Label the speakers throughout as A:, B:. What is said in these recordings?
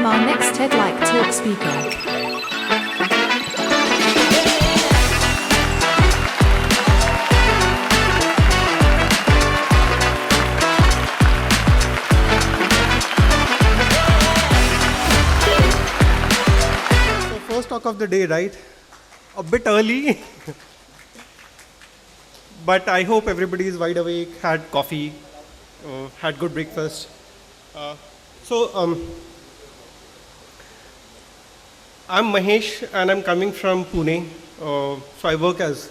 A: welcome our next TED-like talk speaker.
B: First talk of the day, right? A bit early, but I hope everybody is wide awake, had coffee, had good breakfast. I'm Mahesh, and I'm coming from Pune. So I work as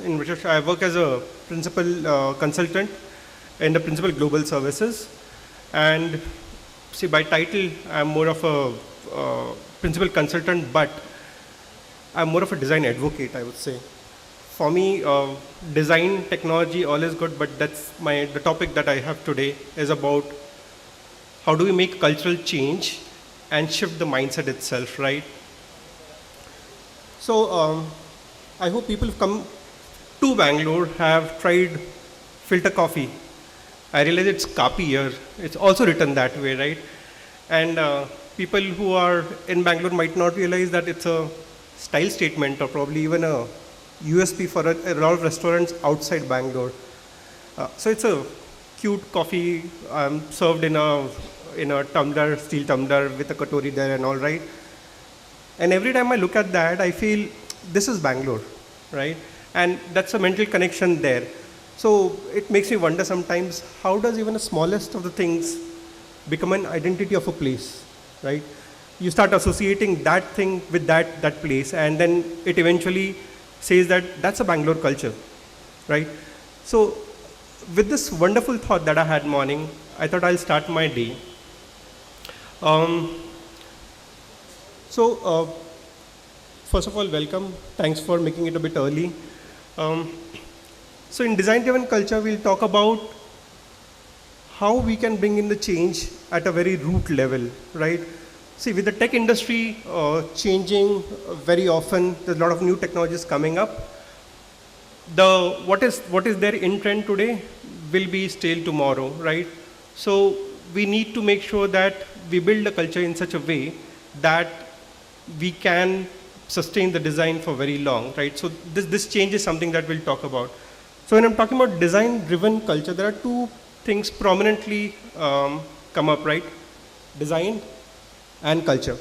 B: a principal consultant in the principal global services, and see by title I'm more of a principal consultant, but I'm more of a design advocate, I would say. For me, design, technology, all is good, but the topic that I have today is about how do we make cultural change and shift the mindset itself, right? So I hope people who come to Bangalore have tried filter coffee. I realize it's kapi here. It's also written that way, right? And people who are in Bangalore might not realize that it's a style statement or probably even a USP for a lot of restaurants outside Bangalore. So it's a cute coffee served in a tumbler, steel tumbler with a katori there and all, right? And every time I look at that, I feel this is Bangalore, right? And that's a mental connection there. So it makes me wonder sometimes, how does even the smallest of the things become an identity of a place, right? You start associating that thing with that place, and then it eventually says that that's a Bangalore culture, right? So with this wonderful thought that I had morning, I thought I'll start my day. First of all, welcome. Thanks for making it a bit early. So in design-driven culture, we'll talk about how we can bring in the change at a very root level, right? See, with the tech industry changing very often, there's a lot of new technologies coming up. What is there in trend today will be stale tomorrow, right? So we need to make sure that we build a culture in such a way that we can sustain the design for very long, right? So this change is something that we'll talk about. So when I'm talking about design-driven culture, there are two things prominently come up, right? Design and culture.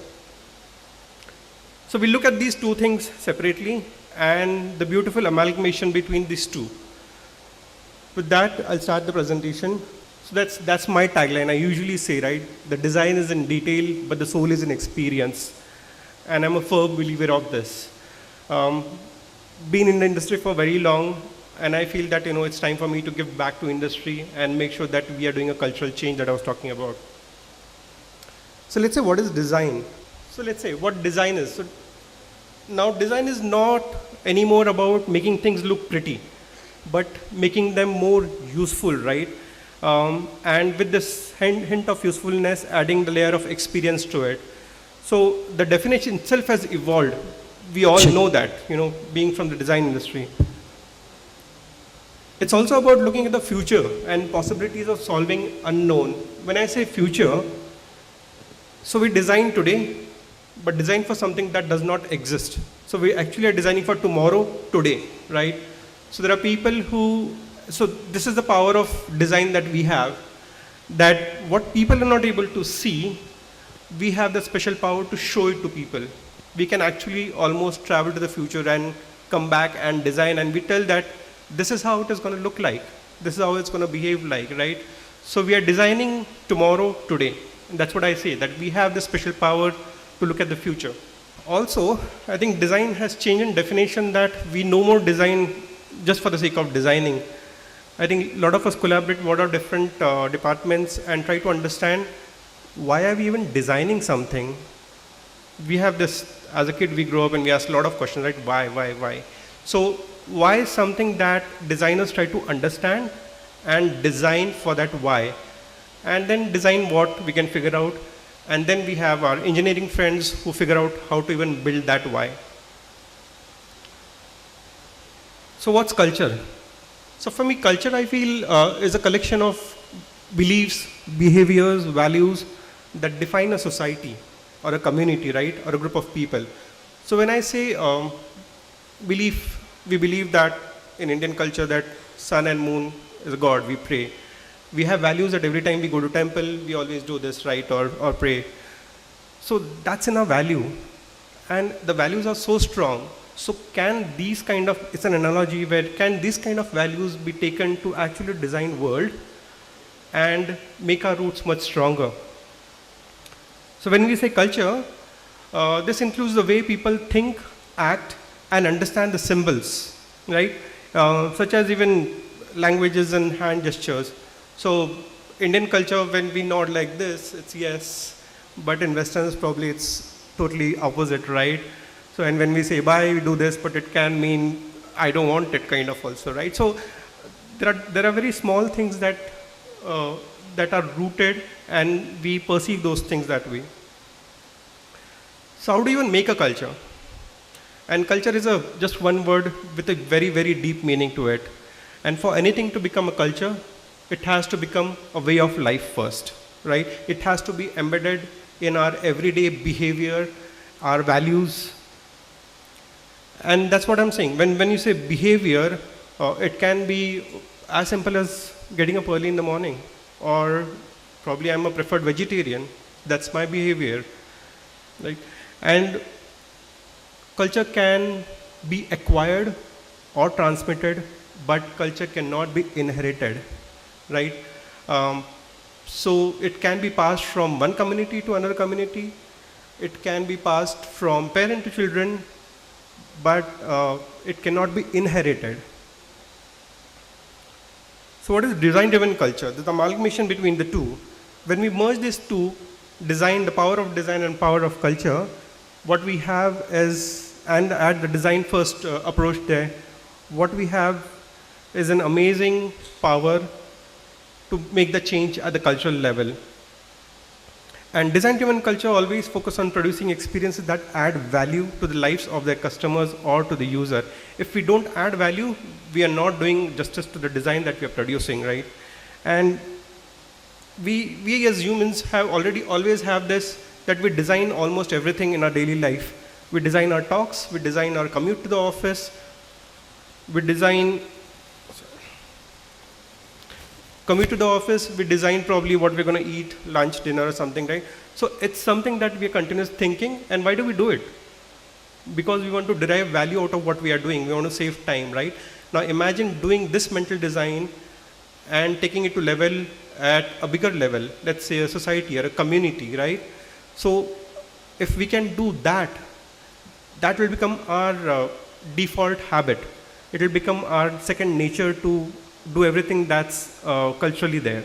B: So we look at these two things separately and the beautiful amalgamation between these two. With that, I'll start the presentation. So that's my tagline. I usually say, right, the design is in detail, but the soul is in experience. And I'm a firm believer of this. Been in the industry for very long, and I feel that it's time for me to give back to industry and make sure that we are doing a cultural change that I was talking about. So let's say, what is design? So let's say what design is. So now design is not anymore about making things look pretty, but making them more useful, right? And with this hint of usefulness, adding the layer of experience to it. So the definition itself has evolved. We all know that, being from the design industry. It's also about looking at the future and possibilities of solving unknown. When I say future, so we design today, but design for something that does not exist. So we actually are designing for tomorrow, today, right? So there are people so this is the power of design that we have, that what people are not able to see, we have the special power to show it to people. We can actually almost travel to the future and come back and design, and we tell that this is how it is going to look like. This is how it's going to behave like, right? So we are designing tomorrow, today. And that's what I say, that we have the special power to look at the future. Also, I think design has changed in definition, that we no more design just for the sake of designing. I think a lot of us collaborate with a lot of different departments and try to understand, why are we even designing something? We have this, as a kid we grow up and we ask a lot of questions, right? Why? So why is something that designers try to understand and design for that why? And then design what we can figure out. And then we have our engineering friends who figure out how to even build that why. So what's culture? So for me, culture, I feel, is a collection of beliefs, behaviors, values that define a society. or a community, right, or a group of people. So when I say belief, we believe that in Indian culture that sun and moon is a god, we pray. We have values that every time we go to temple, we always do this, right, or pray. So that's in our value. And the values are so strong. So can these kind of, it's an analogy where can these kind of values be taken to actually design world and make our roots much stronger? So when we say culture, this includes the way people think, act, and understand the symbols, right? Such as even languages and hand gestures. So Indian culture, when we nod like this, it's yes, but in Westerns probably it's totally opposite, right? So and when we say bye, we do this, but it can mean I don't want it kind of also, right? So there are very small things that that are rooted and we perceive those things that way. So how do you even make a culture? And culture is just one word with a very, very deep meaning to it. And for anything to become a culture, it has to become a way of life first, right? It has to be embedded in our everyday behavior, our values. And that's what I'm saying. When you say behavior, it can be as simple as getting up early in the morning, or probably I'm a preferred vegetarian. That's my behavior, right? And culture can be acquired or transmitted, but culture cannot be inherited, right? So it can be passed from one community to another community. It can be passed from parent to children, but it cannot be inherited. So what is design-driven culture? The amalgamation between the two. When we merge these two, design, the power of design and power of culture, what we have is, and add the design first approach there, what we have is an amazing power to make the change at the cultural level. And design-driven culture always focus on producing experiences that add value to the lives of their customers or to the user. If we don't add value, we are not doing justice to the design that we are producing, right? And we as humans have always have this, that we design almost everything in our daily life. We design our talks, we design our commute to the office, we design commute to the office, we design probably what we're going to eat, lunch, dinner or something, right? So it's something that we are continuously thinking. And why do we do it? Because we want to derive value out of what we are doing. We want to save time, right? Now imagine doing this mental design and taking it to level at a bigger level, let's say a society or a community, right? So if we can do that, that will become our default habit. It will become our second nature to do everything that's culturally there.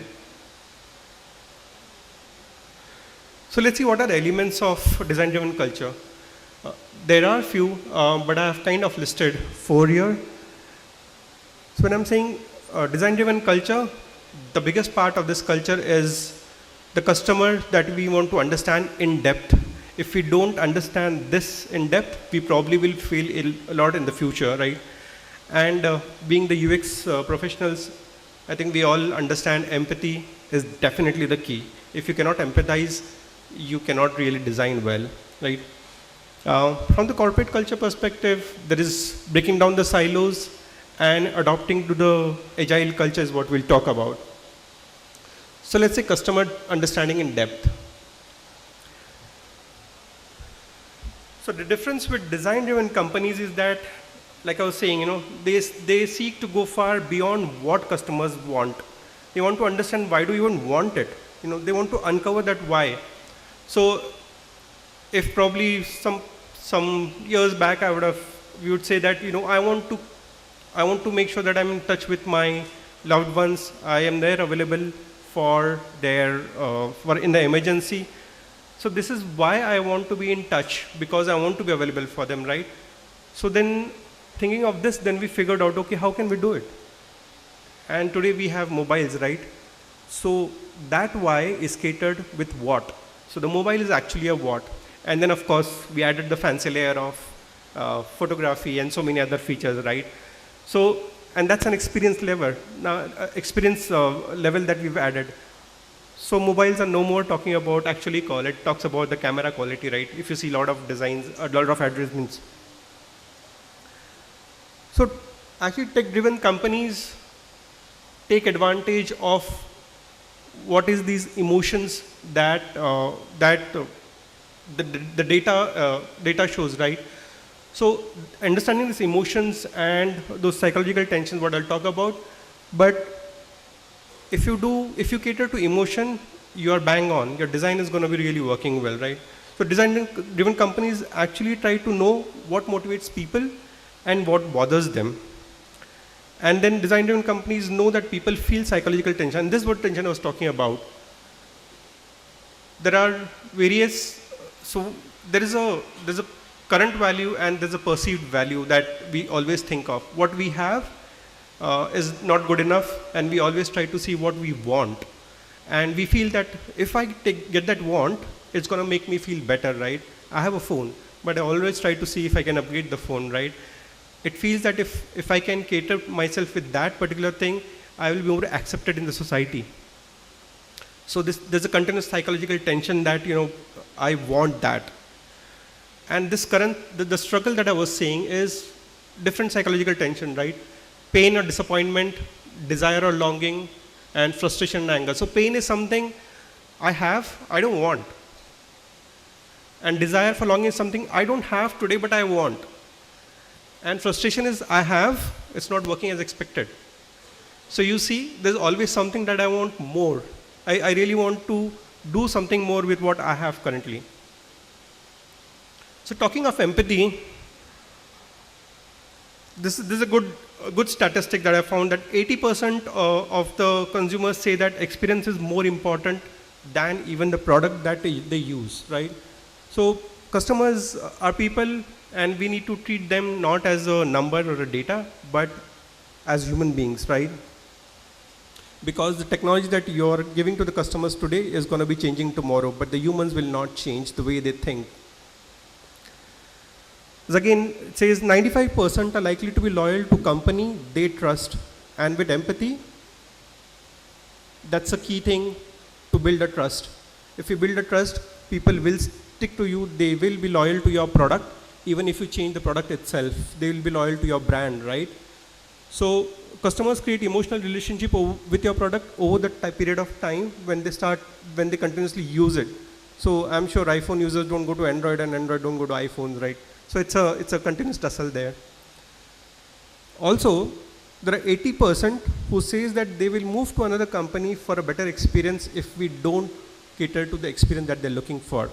B: So let's see what are the elements of design-driven culture. There are few, but I have kind of listed 4 here. So when I'm saying design-driven culture, the biggest part of this culture is the customer that we want to understand in depth. If we don't understand this in depth, we probably will fail a lot in the future, right? And being the UX professionals, I think we all understand empathy is definitely the key. If you cannot empathize, you cannot really design well, right? From the corporate culture perspective, there is breaking down the silos and adopting to the agile culture is what we'll talk about. So let's say customer understanding in depth. So the difference with design-driven companies is that, like I was saying, they seek to go far beyond what customers want. They want to understand why do you even want it. They want to uncover that why. So if probably some years back we would say that I want to make sure that I'm in touch with my loved ones. I am there available for their for in the emergency. So this is why I want to be in touch, because I want to be available for them, right? So then thinking of this, then we figured out, okay, how can we do it? And today we have mobiles, right? So that why is catered with what? So the mobile is actually a what. And then of course we added the fancy layer of photography and so many other features, right? So, and that's an experience level. Now, experience level that we've added. So mobiles are no more talking about actually call, it talks about the camera quality, right? If you see a lot of designs, a lot of advertisements. So actually tech-driven companies take advantage of what is these emotions that the data shows, right? So understanding these emotions and those psychological tensions, what I'll talk about, but if you cater to emotion, you are bang on. Your design is going to be really working well, right? So design-driven companies actually try to know what motivates people and what bothers them. And then design-driven companies know that people feel psychological tension. And this is what tension I was talking about. There are various, so there's a current value and there's a perceived value that we always think of. What we have is not good enough, and we always try to see what we want. And we feel that if I get that want, it's going to make me feel better, right? I have a phone, but I always try to see if I can upgrade the phone, right? It feels that if I can cater myself with that particular thing, I will be more accepted in the society. So there's a continuous psychological tension that, I want that. And this the struggle that I was saying is different psychological tension, right? Pain or disappointment, desire or longing, and frustration and anger. So pain is something I have, I don't want. And desire for longing is something I don't have today, but I want. And frustration is I have, it's not working as expected. So you see, there's always something that I want more. I really want to do something more with what I have currently. So talking of empathy, this is a good statistic that I found, that 80% of the consumers say that experience is more important than even the product that they use, right? So customers are people, and we need to treat them not as a number or a data, but as human beings, right? Because the technology that you're giving to the customers today is going to be changing tomorrow, but the humans will not change the way they think. So again, it says 95% are likely to be loyal to company they trust, and with empathy, that's a key thing to build a trust. If you build a trust, people will stick to you, they will be loyal to your product. Even if you change the product itself, they will be loyal to your brand, right? So customers create emotional relationship with your product over the period of time when they continuously use it. So I'm sure iPhone users don't go to Android and Android don't go to iPhones, right? So it's a continuous tussle there. Also, there are 80% who says that they will move to another company for a better experience if we don't cater to the experience that they're looking for.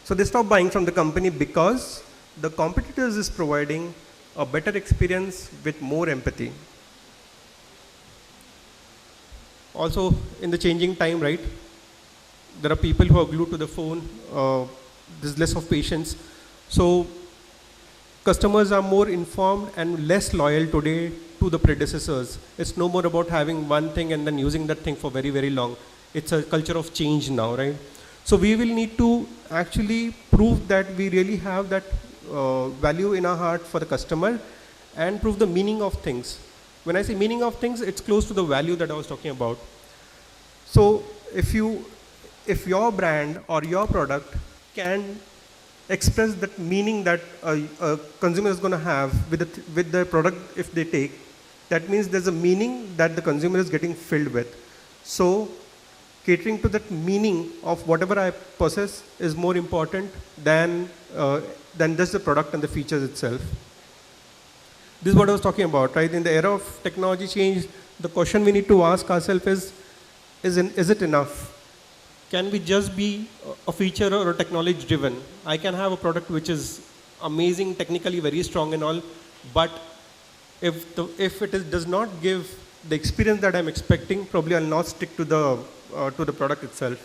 B: So they stop buying from the company because the competitors is providing a better experience with more empathy. Also, in the changing time, right, there are people who are glued to the phone, there's less of patience. So customers are more informed and less loyal today to the predecessors. It's no more about having one thing and then using that thing for very, very long. It's a culture of change now, right? So we will need to actually prove that we really have that value in our heart for the customer and prove the meaning of things. When I say meaning of things, it's close to the value that I was talking about. So if your brand or your product can express that meaning that a consumer is going to have with the product if they take, that means there's a meaning that the consumer is getting filled with. So catering to that meaning of whatever I possess is more important than just the product and the features itself. This is what I was talking about, right? In the era of technology change, the question we need to ask ourselves is it enough? Can we just be a feature or a technology driven? I can have a product which is amazing, technically very strong and all, but if it does not give the experience that I'm expecting, probably I'll not stick to the product itself.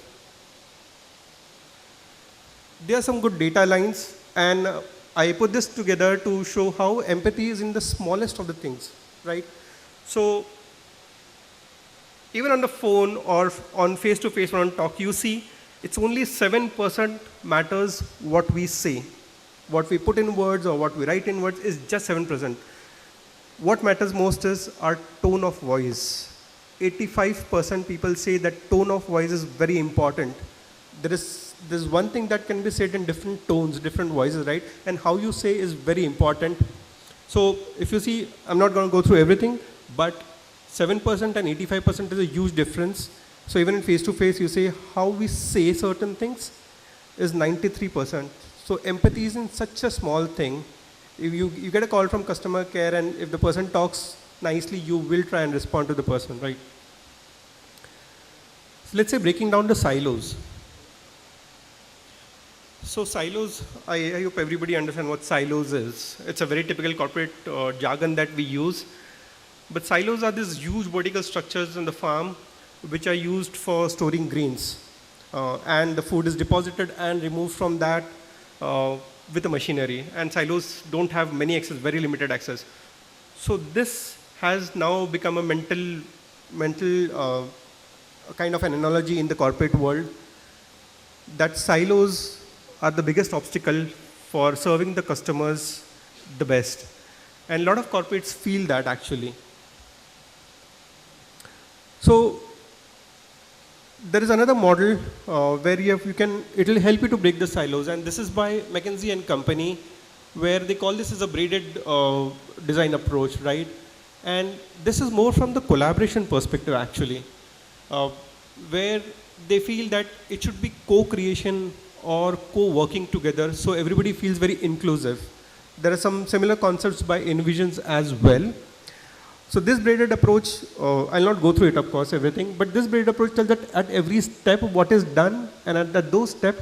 B: There are some good data lines, and I put this together to show how empathy is in the smallest of the things, right? So even on the phone or on face-to-face when on talk, you see it's only 7% matters what we say. What we put in words or what we write in words is just 7%. What matters most is our tone of voice. 85% people say that tone of voice is very important. There's one thing that can be said in different tones, different voices, right? And how you say is very important. So if you see, I'm not going to go through everything, but 7% and 85% is a huge difference. So even in face-to-face, you say how we say certain things is 93%. So empathy is in such a small thing. If you get a call from customer care, and if the person talks nicely, you will try and respond to the person, right? So let's say breaking down the silos. So silos, I hope everybody understands what silos is. It's a very typical corporate jargon that we use. But silos are these huge vertical structures in the farm which are used for storing grains. And the food is deposited and removed from that with the machinery. And silos don't have many access, very limited access. So this has now become a mental kind of an analogy in the corporate world, that silos are the biggest obstacle for serving the customers the best. And a lot of corporates feel that actually. So there is another model where it will help you to break the silos, and this is by McKinsey and Company, where they call this as a braided design approach, right? And this is more from the collaboration perspective actually, where they feel that it should be co-creation or co-working together, so everybody feels very inclusive. There are some similar concepts by Envisions as well. So this braided approach, I'll not go through it, of course, everything, but this braided approach tells that at every step what is done, and at those steps,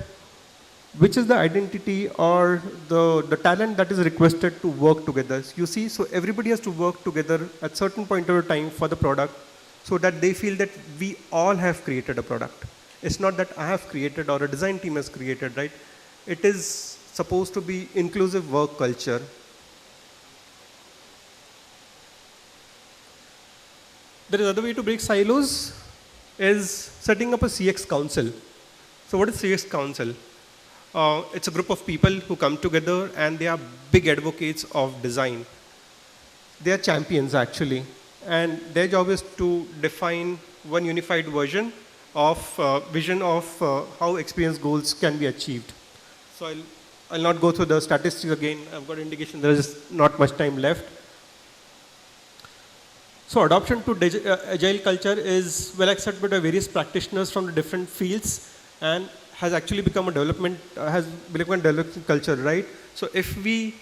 B: which is the identity or the talent that is requested to work together. You see, so everybody has to work together at certain point of time for the product, so that they feel that we all have created a product. It's not that I have created or a design team has created, right? It is supposed to be inclusive work culture. There is another way to break silos is setting up a CX council. So what is CX council? It's a group of people who come together and they are big advocates of design. They are champions actually. And their job is to define one unified vision of how experience goals can be achieved. So I'll not go through the statistics again. I've got indication there is not much time left. So adoption to agile culture is well accepted by various practitioners from the different fields and has actually become a development culture, right? So if we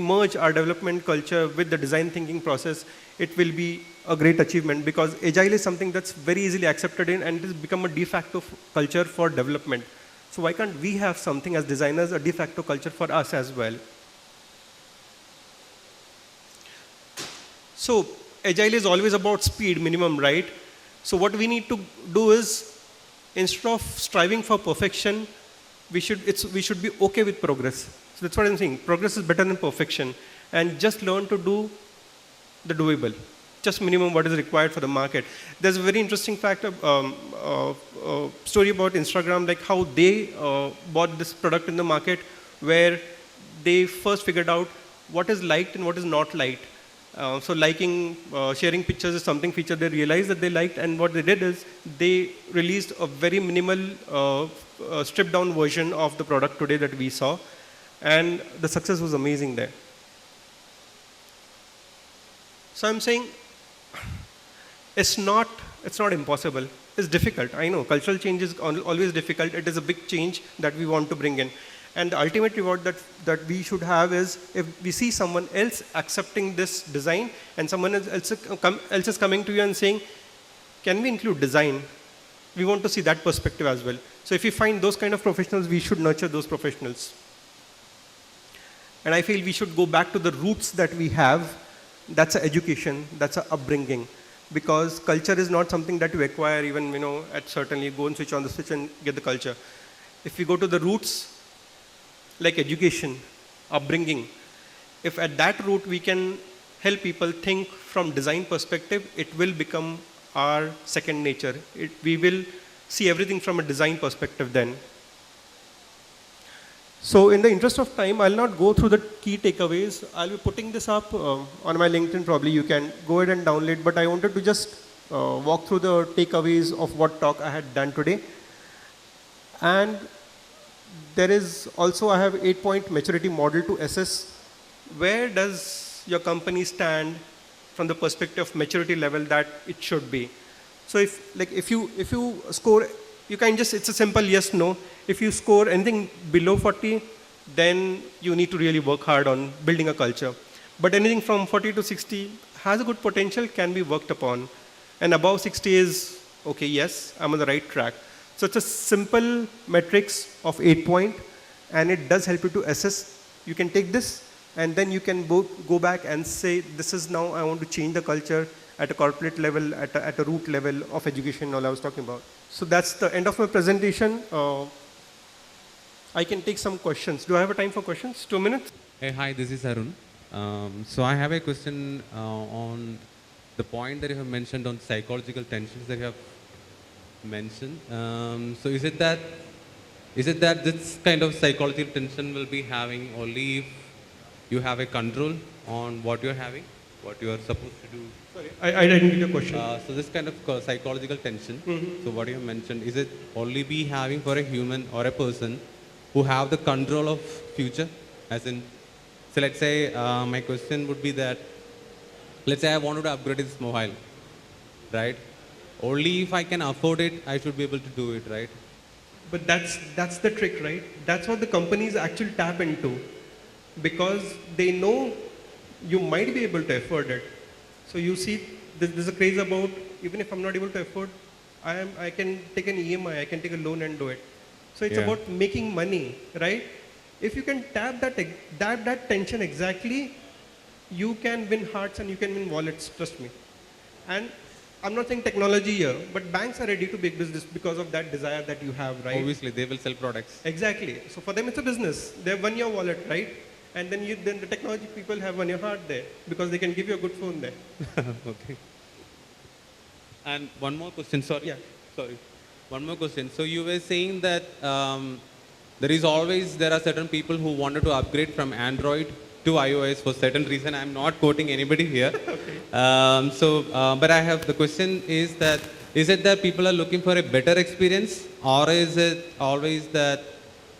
B: merge our development culture with the design thinking process, it will be a great achievement, because agile is something that's very easily accepted in, and it has become a de facto culture for development. So why can't we have something as designers, a de facto culture for us as well? So agile is always about speed minimum, right? So what we need to do is, instead of striving for perfection, we should be okay with progress. So that's what I'm saying. Progress is better than perfection. And just learn to do the doable. Just minimum what is required for the market. There's a very interesting fact, story about Instagram, like how they bought this product in the market, where they first figured out what is liked and what is not liked. So liking, sharing pictures is something feature they realized that they liked, and what they did is they released a very minimal stripped down version of the product today that we saw, and the success was amazing there. So I'm saying it's not impossible. It's difficult. I know cultural change is always difficult. It is a big change that we want to bring in. And the ultimate reward that we should have is if we see someone else accepting this design and someone else is coming to you and saying, can we include design? We want to see that perspective as well. So if we find those kind of professionals, we should nurture those professionals. And I feel we should go back to the roots that we have. That's education, that's a upbringing. Because culture is not something that you acquire even, at certainly go and switch on the switch and get the culture. If we go to the roots, like education, upbringing, if at that root we can help people think from design perspective, it will become our second nature. We will see everything from a design perspective then. So in the interest of time, I'll not go through the key takeaways. I'll be putting this up on my LinkedIn probably. You can go ahead and download, but I wanted to just walk through the takeaways of what talk I had done today. And there is also, I have 8-point maturity model to assess where does your company stand from the perspective of maturity level that it should be. So if you score, you can just, it's a simple yes, no. If you score anything below 40, then you need to really work hard on building a culture. But anything from 40 to 60 has a good potential, can be worked upon. And above 60 is, okay, yes, I'm on the right track. So it's a simple metrics of 8-point, and it does help you to assess. You can take this, and then you can go back and say, this is now, I want to change the culture at a corporate level, at a root level of education, all I was talking about. So that's the end of my presentation. I can take some questions. Do I have a time for questions? 2 minutes?
C: Hey, hi, this is Arun. So I have a question on the point that you have mentioned on psychological tensions that you have mentioned. So is it that this kind of psychological tension will be having only if you have a control on what you're having, what you are supposed to do?
B: Sorry, I didn't get your question.
C: So this kind of psychological tension, so what you have mentioned, is it only be having for a human or a person who have the control of future? As in, so let's say my question would be that, let's say I wanted to upgrade this mobile, right? Only if I can afford it, I should be able to do it, right?
B: But that's the trick, right? That's what the companies actually tap into, because they know you might be able to afford it. So you see, there's a craze about, even if I'm not able to afford, I can take an EMI, I can take a loan and do it. So it's about making money, right? If you can tap that tension exactly, you can win hearts and you can win wallets, trust me. And I'm not saying technology here, but banks are ready to big business because of that desire that you have, right?
C: Obviously, they will sell products.
B: Exactly. So for them, it's a business. They have won your wallet, right? And then the technology people have won your heart there because they can give you a good phone there.
C: Okay. And one more question, sorry.
B: Yeah.
C: Sorry. One more question. So you were saying that there are certain people who wanted to upgrade from Android to iOS for certain reason. I'm not quoting anybody here.
B: Okay.
C: But the question is that, is it that people are looking for a better experience, or is it always that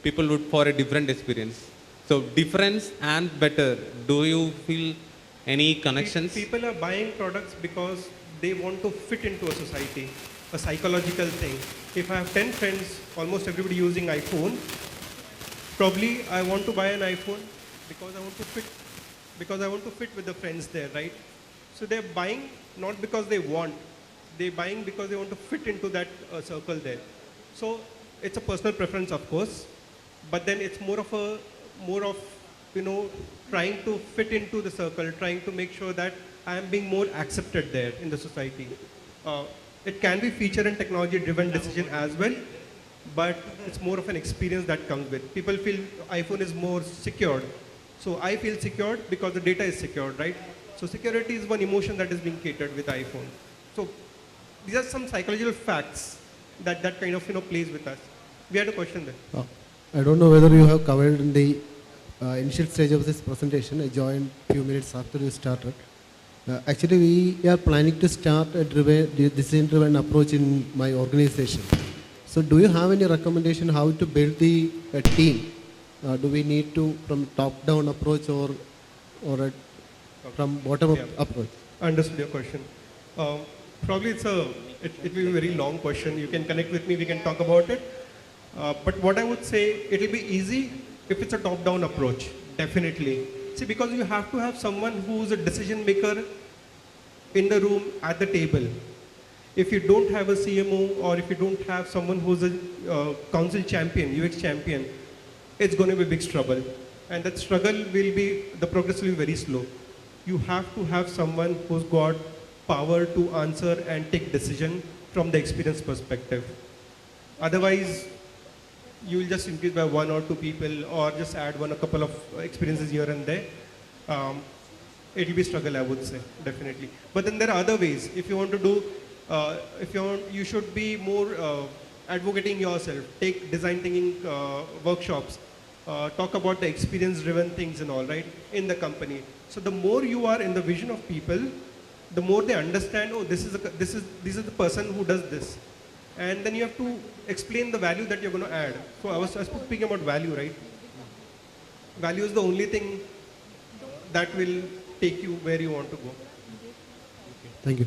C: people look for a different experience? So difference and better, do you feel any connections?
B: People are buying products because they want to fit into a society, a psychological thing. If I have 10 friends, almost everybody using iPhone, probably I want to buy an iPhone because I want to fit with the friends there, right? So they're buying not because they want, they're buying because they want to fit into that circle there. So it's a personal preference, of course, but then it's more of trying to fit into the circle, trying to make sure that I am being more accepted there in the society. It can be feature and technology driven decision as well, but it's more of an experience that comes with. People feel iPhone is more secured. So I feel secured because the data is secured, right? So security is one emotion that is being catered with iPhone. So these are some psychological facts that kind of plays with us. We had a question there.
D: I don't know whether you have covered in the initial stage of this presentation. I joined a few minutes after you started. Actually, we are planning to start a design-driven approach in my organization. So do you have any recommendation how to build the team? Do we need to from top-down approach or from bottom-up approach?
B: Understood your question. Probably it will be a very long question. You can connect with me, we can talk about it. But what I would say, it will be easy if it's a top-down approach, definitely. See, because you have to have someone who's a decision maker in the room at the table. If you don't have a CMO or if you don't have someone who's a council champion, UX champion, it's going to be big struggle. And that struggle the progress will be very slow. You have to have someone who's got power to answer and take decision from the experience perspective. Otherwise, you will just increase by 1 or 2 people or just add a couple of experiences here and there. It will be struggle, I would say, definitely. But then there are other ways. If you want to do, you should be more advocating yourself. Take design thinking workshops. Talk about the experience-driven things and all, right, in the company. So the more you are in the vision of people, the more they understand, oh, this is the person who does this. And then you have to explain the value that you're going to add. So I was speaking about value, right? Value is the only thing that will take you where you want to go.
D: Thank you.